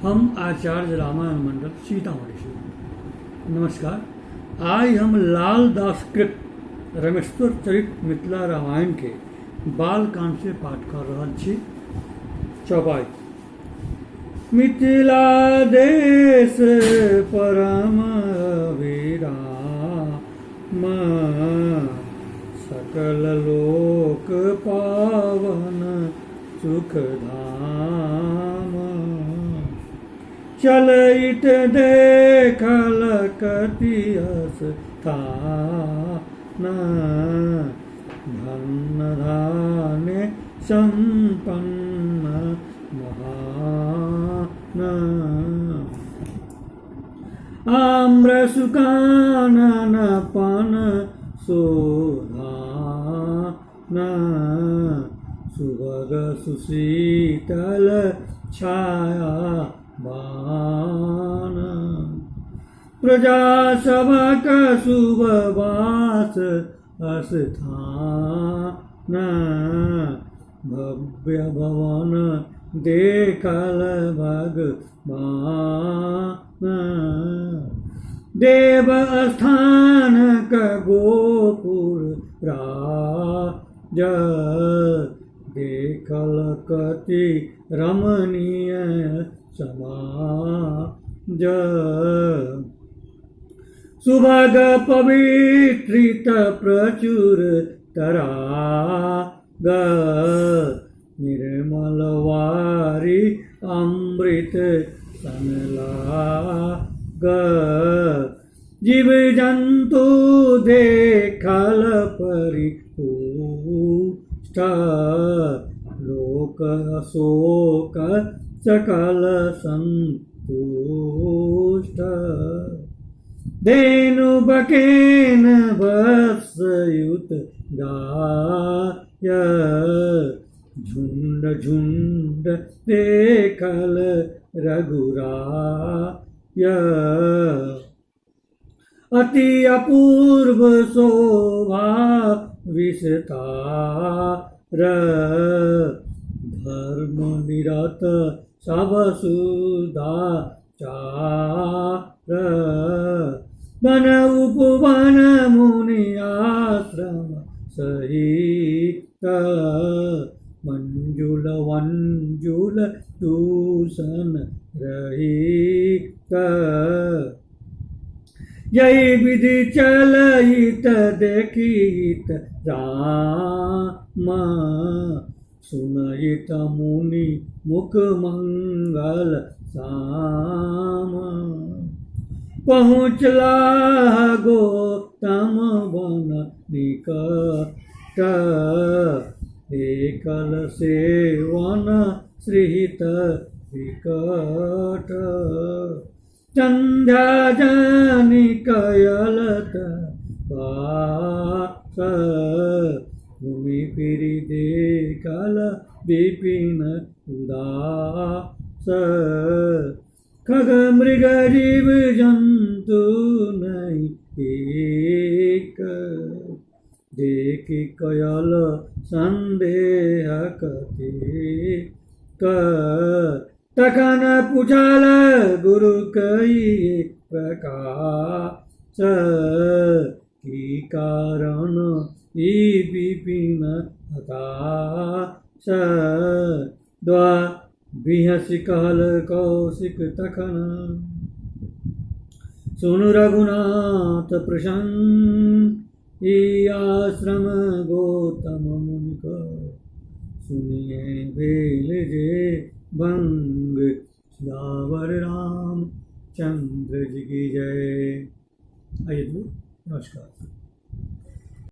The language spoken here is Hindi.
हम आचार्य रामायण मंडल सीतामढ़ी से। नमस्कार। आज हम लाल दास कृत रमेश्वर चरित मिथिला रामायण के बालकांड से पाठ कर रहल छी। चौपाई। मिथिला देश परम विराम, सकल लोक पावन सुखधाम। चलइत देखल कति स्थान, धन धान्य संपन्न महान। आम्र सुकानन पन शोधान, सुभग सुशीतल छाया बान। प्रजा सभक शुभ वास स्थान, भव्य भवन देखल भगवान। देव स्थान क गोपुर राज, देखल कति रमणीय समाज। सुभग पवित्रित प्रचुर तराग, निर्मल वारी अमृत सनलाग। जीव जंतु देखल परिपुष्ट, लोक शोक सकल संतुष्ट। धेनु बकेन वत्सयुत गाय, झुंड झुंड देखल रघुराय। अति अपूर्व शोभा विस्तार, धर्म निरत सब सुदाचार। वन उपवन मुनि आश्रम सहित, मंजुल वंजुल दूषण रहित। यही विधि चलहित देखित राम, सुनहित मुनि मुख मंगल साम। पहुँचला गौतम वन निकट, एकल सेवन श्रीहित विकट। संध्या जानि कयलत वास, भूमि फिरि देखल विपिन उदास। खग मृग जीव जंतु नहीं एक, देखि कयल संदेह कतेक। तखन पूछल गुरु कई एक प्रकाश, की कारण ई विपिन हताश। बिहसि कहल कौशिक तखन, सुनु रघुनाथ प्रसन्न। ई आश्रम गौतम मुनिक, सुनिए भेल जे भंग। सियावर राम चंद्र जी की जय। आइए नमस्कार।